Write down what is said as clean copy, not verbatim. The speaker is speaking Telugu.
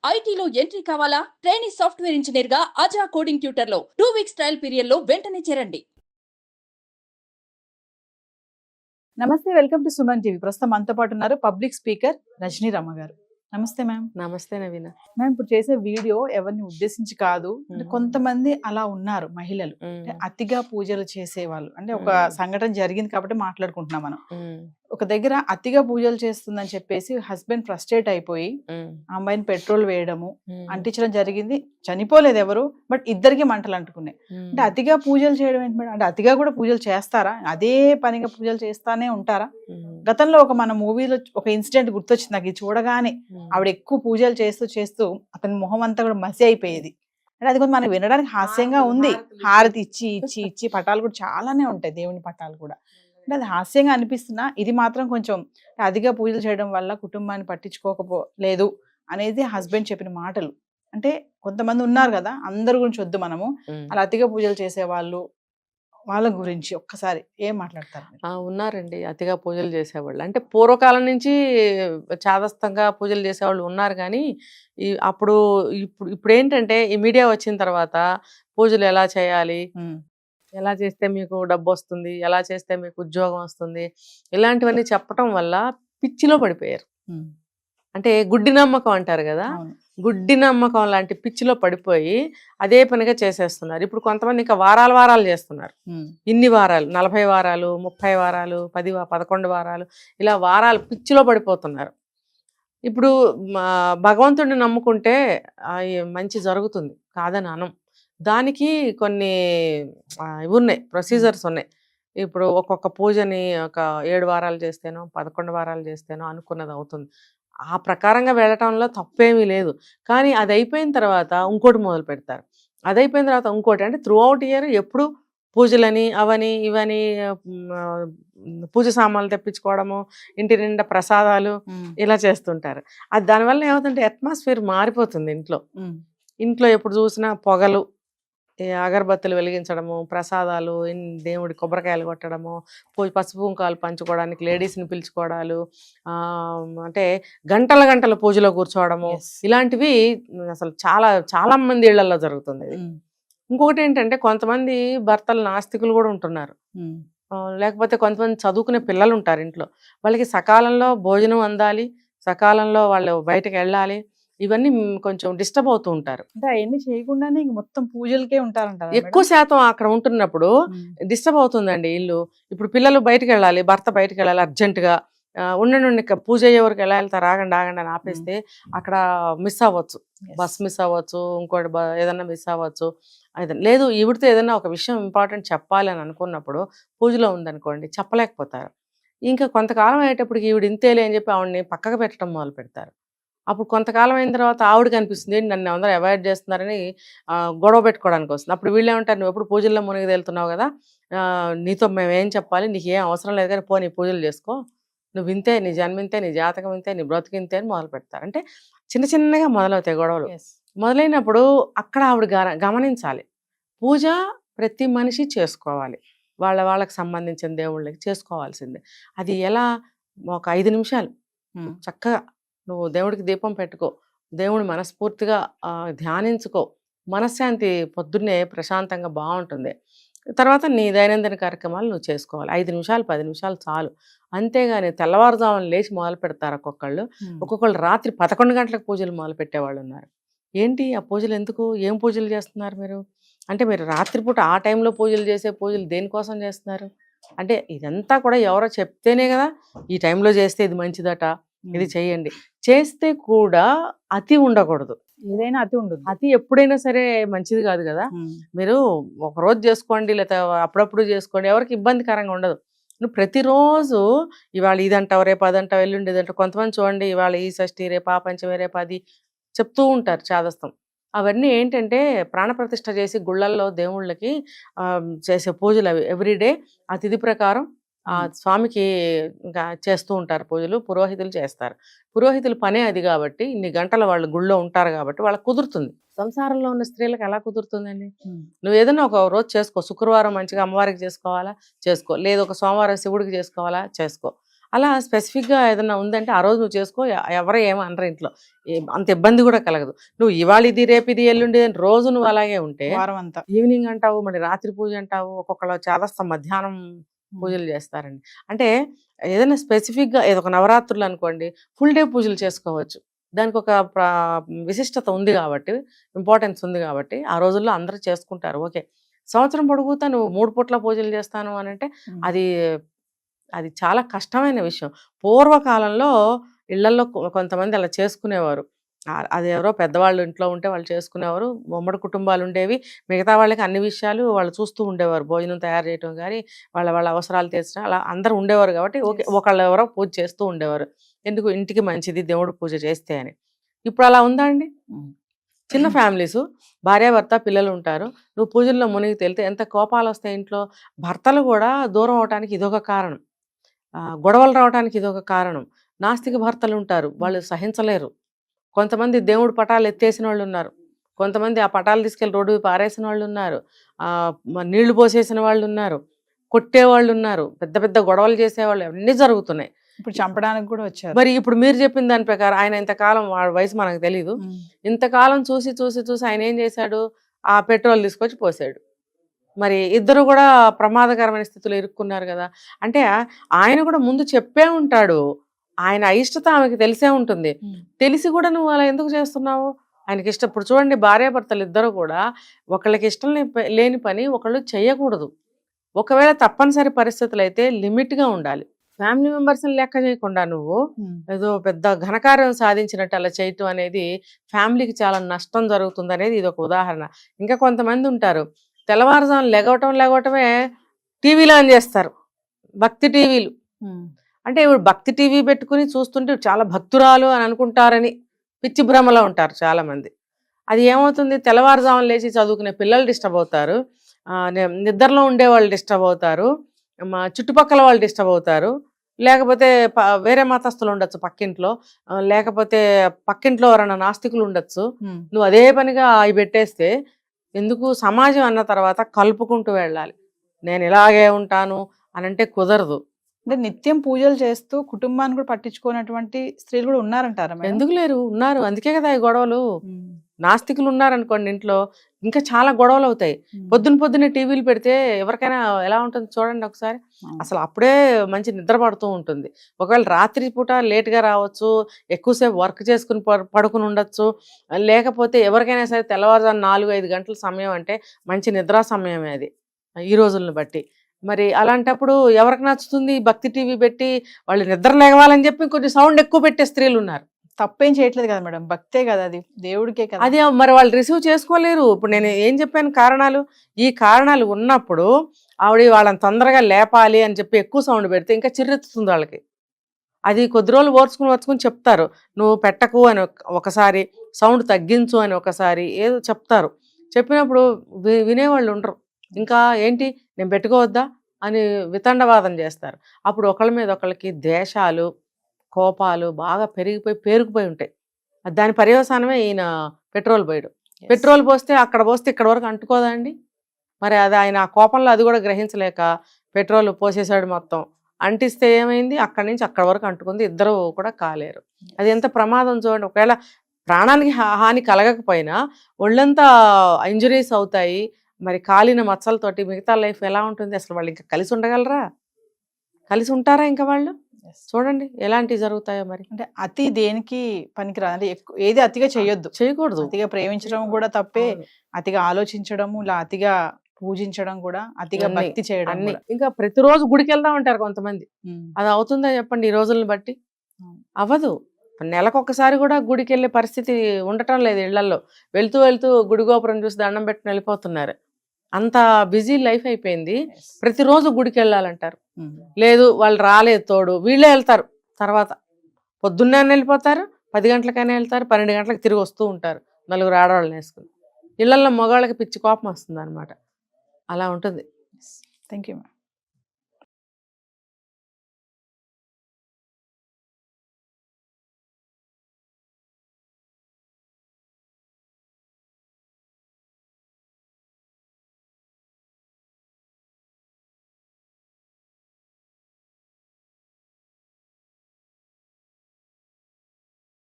ఐటీలో ఎంట్రీ కావాలా? ట్రైనీ సాఫ్ట్వేర్ ఇంజనీర్ గా అజా కోడింగ్ ట్యూటర్ లో 2 వీక్స్ ట్రయల్ పీరియడ్ లో వెంటనే చేరండి. నమస్తే, వెల్కమ్ టు సుమన్ టీవీ. ప్రస్తుతం మనతో పాటు ఉన్నారు పబ్లిక్ స్పీకర్ రజనీ రమ్మ గారు. నమస్తే మ్యామ్. నమస్తే నవీన. మ్యామ్, ఇప్పుడు చేసే వీడియో ఎవరిని ఉద్దేశించి కాదు, అంటే కొంతమంది అలా ఉన్నారు మహిళలు, అంటే అతిగా పూజలు చేసేవాళ్ళు. అంటే ఒక సంఘటన జరిగింది కాబట్టి మాట్లాడుకుంటున్నాం మనం. ఒక దగ్గర అతిగా పూజలు చేస్తుందని చెప్పేసి హస్బెండ్ ఫ్రస్ట్రేట్ అయిపోయి అమ్మాయిని పెట్రోల్ వేయడము, అంటించడం జరిగింది. చనిపోలేదు ఎవరు, బట్ ఇద్దరికి మంటలు అంటుకున్నాయి. అంటే అతిగా పూజలు చేయడం ఏంటి మేడం? అంటే అతిగా కూడా పూజలు చేస్తారా? అదే పనిగా పూజలు చేస్తానే ఉంటారా? గతంలో ఒక మన మూవీలో ఒక ఇన్సిడెంట్ గుర్తొచ్చింది నాకు. ఇది చూడగానే ఆవిడ ఎక్కువ పూజలు చేస్తూ చేస్తూ అతని మొహం అంతా కూడా మసి అయిపోయేది. అంటే అది కూడా మనకు వినడానికి హాస్యంగా ఉంది. హారతి ఇచ్చి ఇచ్చి ఇచ్చి పటాలు కూడా చాలానే ఉంటాయి, దేవుని పటాలు కూడా. అంటే అది హాస్యంగా అనిపిస్తున్నా, ఇది మాత్రం కొంచెం అతిగా పూజలు చేయడం వల్ల కుటుంబాన్ని పట్టించుకోకపోలేదు అనేది హస్బెండ్ చెప్పిన మాటలు. అంటే కొంతమంది ఉన్నారు కదా, అందరి గురించి వద్దు మనము, అలా అతిగా పూజలు చేసేవాళ్ళు, వాళ్ళ గురించి ఒక్కసారి ఏం మాట్లాడతారు? ఉన్నారండి అతిగా పూజలు చేసేవాళ్ళు. అంటే పూర్వకాలం నుంచి చాదస్తంగా పూజలు చేసేవాళ్ళు ఉన్నారు. కానీ అప్పుడు ఇప్పుడు ఏంటంటే ఈ మీడియా వచ్చిన తర్వాత పూజలు ఎలా చేయాలి, ఎలా చేస్తే మీకు డబ్బు వస్తుంది, ఎలా చేస్తే మీకు ఉద్యోగం వస్తుంది, ఇలాంటివన్నీ చెప్పటం వల్ల పిచ్చిలో పడిపోయారు. అంటే గుడ్డి నమ్మకం అంటారు కదా, గుడ్డి నమ్మకం లాంటి పిచ్చిలో పడిపోయి అదే పనిగా చేసేస్తున్నారు. ఇప్పుడు కొంతమంది ఇంకా వారాలు చేస్తున్నారు. ఇన్ని వారాలు, 40 వారాలు, 30 వారాలు, 11 వారాలు, ఇలా వారాలు పిచ్చిలో పడిపోతున్నారు. ఇప్పుడు భగవంతుడిని నమ్ముకుంటే మంచి జరుగుతుంది, కాదని అనం. దానికి కొన్ని ఇవి ఉన్నాయి, ప్రొసీజర్స్ ఉన్నాయి. ఇప్పుడు ఒక్కొక్క పూజని ఒక 7 వారాలు చేస్తేనో 11 వారాలు చేస్తేనో అనుకున్నది అవుతుంది. ఆ ప్రకారంగా వెళ్ళటంలో తప్పేమీ లేదు. కానీ అది అయిపోయిన తర్వాత ఇంకోటి మొదలు పెడతారు. అది అయిపోయిన తర్వాత ఇంకోటి, అంటే త్రూ అవుట్ ఇయర్ ఎప్పుడు పూజలని అవని ఇవని, పూజ సామాన్లు తెప్పించుకోవడము, ఇంటి నిండా ప్రసాదాలు, ఇలా చేస్తుంటారు. అది దానివల్ల ఏమవుతుందంటే అట్మాస్ఫియర్ మారిపోతుంది. ఇంట్లో ఎప్పుడు చూసినా పొగలు, అగరబత్తులు వెలిగించడము, ప్రసాదాలు, దేవుడి కొబ్బరికాయలు కొట్టడము, పసుపు కుంకాలు పంచుకోవడానికి లేడీస్ని పిలుచుకోవడాలు, అంటే గంటల పూజలో కూర్చోవడము, ఇలాంటివి అసలు చాలా మంది ఇళ్లలో జరుగుతుంది. ఇంకొకటి ఏంటంటే కొంతమంది భర్తలు నాస్తికులు కూడా ఉంటున్నారు. లేకపోతే కొంతమంది చదువుకునే పిల్లలు ఉంటారు ఇంట్లో, వాళ్ళకి సకాలంలో భోజనం అందాలి, సకాలంలో వాళ్ళు బయటకు వెళ్ళాలి, ఇవన్నీ కొంచెం డిస్టర్బ్ అవుతూ ఉంటారు. అంటే అవన్నీ చేయకుండానే మొత్తం పూజలకే ఉంటారంటారు. ఎక్కువ శాతం అక్కడ ఉంటున్నప్పుడు డిస్టర్బ్ అవుతుందండి ఇల్లు. ఇప్పుడు పిల్లలు బయటకు వెళ్ళాలి, భర్త బయటకు వెళ్ళాలి అర్జెంటుగా, ఉండండి పూజ అయ్యే వరకు ఎలా వెళ్తారు, ఆగండి అని ఆపేస్తే అక్కడ మిస్ అవ్వచ్చు, బస్ మిస్ అవ్వచ్చు, ఇంకోటి ఏదన్నా మిస్ అవ్వచ్చు. లేదు ఈవిడితో ఏదైనా ఒక విషయం ఇంపార్టెంట్ చెప్పాలి అని అనుకున్నప్పుడు పూజలో ఉందనుకోండి, చెప్పలేకపోతారు. ఇంకా కొంతకాలం అయ్యేటప్పటికి ఈవిడ ఇంతేలే అని చెప్పి ఆవిడని పక్కకు పెట్టడం మొదలు పెడతారు. అప్పుడు కొంతకాలం అయిన తర్వాత ఆవిడకి అనిపిస్తుంది, నన్ను అందరూ అవాయిడ్ చేస్తున్నారని గొడవ పెట్టుకోవడానికి వస్తుంది. అప్పుడు వీళ్ళు ఏమంటారు, నువ్వు ఎప్పుడు పూజల్లో మునిగి తేలుతున్నావు కదా, నీతో మేము ఏం చెప్పాలి, నీకు ఏం అవసరం లేదు కానీ పో, నీ పూజలు చేసుకో, నువ్వు ఇంతే, నీ జన్మింతే, నీ జాతకం ఇంతే, నీ బ్రతికింతే అని మొదలు పెడతారు. అంటే చిన్నగా మొదలవుతాయి గొడవలు. మొదలైనప్పుడు అక్కడ ఆవిడ గమనించాలి, పూజ ప్రతి మనిషి చేసుకోవాలి, వాళ్ళకి సంబంధించిన దేవుళ్ళకి చేసుకోవాల్సిందే. అది ఎలా, ఒక 5 నిమిషాలు చక్కగా నువ్వు దేవుడికి దీపం పెట్టుకో, దేవుని మనస్ఫూర్తిగా ధ్యానించుకో, మనశ్శాంతి పొద్దున్నే ప్రశాంతంగా బాగుంటుంది. తర్వాత నీ దైనందిన కార్యక్రమాలు నువ్వు చేసుకోవాలి. 5 నిమిషాలు 10 నిమిషాలు చాలు. అంతేగాని తెల్లవారుజామున లేచి మొదలు పెడతారు ఒక్కొక్కళ్ళు రాత్రి 11 గంటలకు పూజలు మొదలు పెట్టేవాళ్ళు ఉన్నారు. ఏంటి ఆ పూజలు ఎందుకు, ఏం పూజలు చేస్తున్నారు మీరు అంటే, మీరు రాత్రిపూట ఆ టైంలో పూజలు చేసే పూజలు దేనికోసం చేస్తున్నారు అంటే, ఇదంతా కూడా ఎవరో చెప్తేనే కదా, ఈ టైంలో చేస్తే ఇది మంచిదట, ఇది చెయ్యండి. చేస్తే కూడా అతి ఉండకూడదు, ఏదైనా అతి ఉండదు. అతి ఎప్పుడైనా సరే మంచిది కాదు కదా. మీరు ఒకరోజు చేసుకోండి, లేకపోతే అప్పుడప్పుడు చేసుకోండి, ఎవరికి ఇబ్బందికరంగా ఉండదు. నువ్వు ప్రతిరోజు ఇవాళ ఇదంటావు, రేపు అదంటావు, ఎల్లుండి ఇదంటావు. కొంతమంది చూడండి, ఇవాళ ఈ షష్ఠి, రేపు ఆ పంచమి, రేపు అది చెప్తూ ఉంటారు చాదస్తం. అవన్నీ ఏంటంటే ప్రాణప్రతిష్ఠ చేసి గుళ్ళల్లో దేవుళ్ళకి చేసే పూజలు అవి ఎవ్రీడే ఆ తిథి ప్రకారం ఆ స్వామికి ఇంకా చేస్తూ ఉంటారు పూజలు, పురోహితులు చేస్తారు. పురోహితుల పనే అది కాబట్టి, ఇన్ని గంటల వాళ్ళు గుళ్ళో ఉంటారు కాబట్టి వాళ్ళకి కుదురుతుంది. సంసారంలో ఉన్న స్త్రీలకు ఎలా కుదురుతుందండి? నువ్వు ఏదైనా ఒక రోజు చేసుకో, శుక్రవారం మంచిగా అమ్మవారికి చేసుకోవాలా చేసుకో, లేదు ఒక సోమవారం శివుడికి చేసుకోవాలా చేసుకో. అలా స్పెసిఫిక్గా ఏదైనా ఉందంటే ఆ రోజు నువ్వు చేసుకో, ఎవరు ఏమనరు ఇంట్లో, అంత ఇబ్బంది కూడా కలగదు. నువ్వు ఇవాళ ఇది రేపు ఇది ఎల్లుండి అని రోజు నువ్వు అలాగే ఉంటే వారం అంతా ఈవినింగ్ అంటావు, మళ్ళీ రాత్రి పూజ అంటావు, ఒక్కొక్కరు చేదస్తం మధ్యాహ్నం పూజలు చేస్తారండి. అంటే ఏదైనా స్పెసిఫిక్గా ఏదో ఒక నవరాత్రులు అనుకోండి, ఫుల్ డే పూజలు చేసుకోవచ్చు. దానికి ఒక విశిష్టత ఉంది కాబట్టి, ఇంపార్టెన్స్ ఉంది కాబట్టి ఆ రోజుల్లో అందరూ చేసుకుంటారు. ఓకే, సంవత్సరం పొడుగుతా నువ్వు 3 పూట్ల పూజలు చేస్తాను అని అంటే అది అది చాలా కష్టమైన విషయం. పూర్వకాలంలో ఇళ్లలో కొంతమంది అలా చేసుకునేవారు. అది ఎవరో పెద్దవాళ్ళు ఇంట్లో ఉంటే వాళ్ళు చేసుకునేవారు. ఉమ్మడి కుటుంబాలు ఉండేవి. మిగతా వాళ్ళకి అన్ని విషయాలు వాళ్ళు చూస్తూ ఉండేవారు. భోజనం తయారు చేయడం కానీ, వాళ్ళ వాళ్ళ అవసరాలు తీర్చడం, అలా అందరూ ఉండేవారు కాబట్టి ఓకే, ఒకళ్ళు ఎవరో పూజ చేస్తూ ఉండేవారు. ఎందుకు, ఇంటికి మంచిది దేవుడు పూజ చేస్తే అని. ఇప్పుడు అలా ఉందా అండి? చిన్న ఫ్యామిలీస్, భార్యాభర్త పిల్లలు ఉంటారు. నువ్వు పూజల్లో మునిగి తేలితే ఎంత కోపాలు వస్తాయి ఇంట్లో. భర్తలు కూడా దూరం అవడానికి ఇదొక కారణం, గొడవలు రావడానికి ఇదొక కారణం. నాస్తిక భర్తలు ఉంటారు, వాళ్ళు సహించలేరు. కొంతమంది దేవుడు పటాలు ఎత్తేసిన వాళ్ళు ఉన్నారు, కొంతమంది ఆ పటాలు తీసుకెళ్ళి రోడ్డు పారేసిన వాళ్ళు ఉన్నారు, నీళ్లు పోసేసిన వాళ్ళు ఉన్నారు, కొట్టేవాళ్ళు ఉన్నారు, పెద్ద పెద్ద గొడవలు చేసేవాళ్ళు అన్నీ జరుగుతున్నాయి. ఇప్పుడు చంపడానికి కూడా వచ్చారు. మరి ఇప్పుడు మీరు చెప్పిన దాని ప్రకారం ఆయన ఇంతకాలం, వాడి వయసు మనకు తెలీదు, ఇంతకాలం చూసి చూసి చూసి ఆయన ఏం చేశాడు, ఆ పెట్రోల్ తీసుకొచ్చి పోసాడు. మరి ఇద్దరు కూడా ప్రమాదకరమైన స్థితిలో ఇరుక్కున్నారు కదా. అంటే ఆయన కూడా ముందు చెప్పే ఉంటాడు, ఆయన అయిష్టత ఆమెకి తెలిసే ఉంటుంది. తెలిసి కూడా నువ్వు అలా ఎందుకు చేస్తున్నావు? ఆయనకి ఇష్టం. ఇప్పుడు చూడండి, భార్యాభర్తలు ఇద్దరు కూడా ఒకళ్ళకి ఇష్టం లేని పని ఒకళ్ళు చేయకూడదు. ఒకవేళ తప్పనిసరి పరిస్థితులు అయితే లిమిట్గా ఉండాలి. ఫ్యామిలీ మెంబర్స్ని లెక్క చేయకుండా నువ్వు ఏదో పెద్ద ఘనకార్యం సాధించినట్టు అలా చేయటం అనేది ఫ్యామిలీకి చాలా నష్టం జరుగుతుంది అనేది ఇది ఒక ఉదాహరణ. ఇంకా కొంతమంది ఉంటారు, తెల్లవారుజాము లెగవటమే టీవీలో అని చేస్తారు, భక్తి టీవీలు. అంటే ఇప్పుడు భక్తి టీవీ పెట్టుకుని చూస్తుంటే చాలా భక్తురాలు అని అనుకుంటారని పిచ్చి భ్రమలో ఉంటారు చాలామంది. అది ఏమవుతుంది, తెల్లవారుజామున లేచి చదువుకునే పిల్లలు డిస్టర్బ్ అవుతారు, నిద్రలో ఉండేవాళ్ళు డిస్టర్బ్ అవుతారు, మా చుట్టుపక్కల వాళ్ళు డిస్టర్బ్ అవుతారు, లేకపోతే వేరే మతస్థులు ఉండొచ్చు పక్కింట్లో, లేకపోతే పక్కింట్లో ఎవరైనా నాస్తికులు ఉండొచ్చు. నువ్వు అదే పనిగా అవి పెట్టేస్తే ఎందుకు? సమాజం అన్న తర్వాత కలుపుకుంటూ వెళ్ళాలి. నేను ఇలాగే ఉంటాను అని అంటే కుదరదు. అంటే నిత్యం పూజలు చేస్తూ కుటుంబాన్ని కూడా పట్టించుకున్నటువంటి స్త్రీలు కూడా ఉన్నారంటారా? ఎందుకు లేరు? ఉన్నారు. అందుకే కదా ఈ గొడవలు. నాస్తికులు ఉన్నారనుకోండి ఇంట్లో, ఇంకా చాలా గొడవలు అవుతాయి. పొద్దున్నే టీవీలు పెడితే ఎవరికైనా ఎలా ఉంటుంది చూడండి ఒకసారి. అసలు అప్పుడే మంచి నిద్ర పడుతూ ఉంటుంది. ఒకవేళ రాత్రి పూట లేట్గా రావచ్చు, ఎక్కువసేపు వర్క్ చేసుకుని పడుకుని ఉండొచ్చు, లేకపోతే ఎవరికైనా సరే తెల్లవారుజాము 4-5 గంటల సమయం అంటే మంచి నిద్రా సమయమే అది ఈ రోజులను బట్టి. మరి అలాంటప్పుడు ఎవరికి నచ్చుతుంది? భక్తి టీవీ పెట్టి వాళ్ళు నిద్ర లేవాలని చెప్పి కొంచెం సౌండ్ ఎక్కువ పెట్టే స్త్రీలు ఉన్నారు. తప్పేం చేయట్లేదు కదా మేడం, భక్తే కదా, అది దేవుడికే కదా. అది మరి వాళ్ళు రిసీవ్ చేసుకోలేరు. ఇప్పుడు నేను ఏం చెప్పాను కారణాలు, ఈ కారణాలు ఉన్నప్పుడు ఆవిడ వాళ్ళని తొందరగా లేపాలి అని చెప్పి ఎక్కువ సౌండ్ పెడితే ఇంకా చిర్రెత్తుతుంది వాళ్ళకి. అది కొద్ది రోజులు ఓర్చుకుని చెప్తారు, నువ్వు పెట్టకు అని ఒకసారి, సౌండ్ తగ్గించు అని ఒకసారి ఏదో చెప్తారు. చెప్పినప్పుడు వినేవాళ్ళు ఉండరు. ఇంకా ఏంటి నేను పెట్టుకోవద్దా అని వితండవాదం చేస్తారు. అప్పుడు ఒకళ్ళ మీద ఒకళ్ళకి ద్వేషాలు, కోపాలు బాగా పేరుకుపోయి ఉంటాయి. దాని పర్యవసానమే ఈయన పెట్రోల్ పోయడం. పెట్రోల్ పోస్తే అక్కడ పోస్తే ఇక్కడ వరకు అంటుకోదా అండి? మరి అది ఆయన ఆ కోపంలో అది కూడా గ్రహించలేక పెట్రోల్ పోసేసాడు మొత్తం. అంటిస్తే ఏమైంది, అక్కడి నుంచి అక్కడ వరకు అంటుకుంది, ఇద్దరు కూడా కాలేరు. అది ఎంత ప్రమాదం చూడండి. ఒకవేళ ప్రాణానికి హాని కలగకపోయినా ఒళ్ళంతా ఇంజురీస్ అవుతాయి. మరి కాలిన మచ్చలతోటి మిగతా లైఫ్ ఎలా ఉంటుంది? అసలు వాళ్ళు ఇంకా కలిసి ఉండగలరా? కలిసి ఉంటారా ఇంకా వాళ్ళు? చూడండి ఎలాంటివి జరుగుతాయో. మరి అంటే అతి దేనికి పనికిరాదు, అంటే ఏది అతిగా చేయకూడదు. అతిగా ప్రేమించడం కూడా తప్పే, అతిగా ఆలోచించడము, ఇలా అతిగా పూజించడం కూడా, అతిగా భక్తి చేయడం అన్ని. ఇంకా ప్రతిరోజు గుడికి వెళ్దాం అంటారు కొంతమంది. అది అవుతుందా చెప్పండి? ఈ రోజులను బట్టి అవ్వదు. నెలకొకసారి కూడా గుడికి వెళ్ళే పరిస్థితి ఉండటం లేదు ఇళ్లలో. వెళ్తూ గుడి గోపురం చూసి దండం పెట్టుకుని వెళ్ళిపోతున్నారు. అంత బిజీ లైఫ్ అయిపోయింది. ప్రతిరోజు గుడికి వెళ్ళాలంటారు. లేదు వాళ్ళు రాలేదు తోడు, వీళ్ళే వెళ్తారు. తర్వాత పొద్దున్నే వెళ్ళిపోతారు, 10 గంటలకైనా వెళ్తారు, 12 గంటలకు తిరిగి వస్తూ ఉంటారు నలుగురు ఆడవాళ్ళని వేసుకుని. ఇళ్లలో మగవాళ్ళకి పిచ్చి కోపం వస్తుంది అనమాట. అలా ఉంటుంది. Thank you.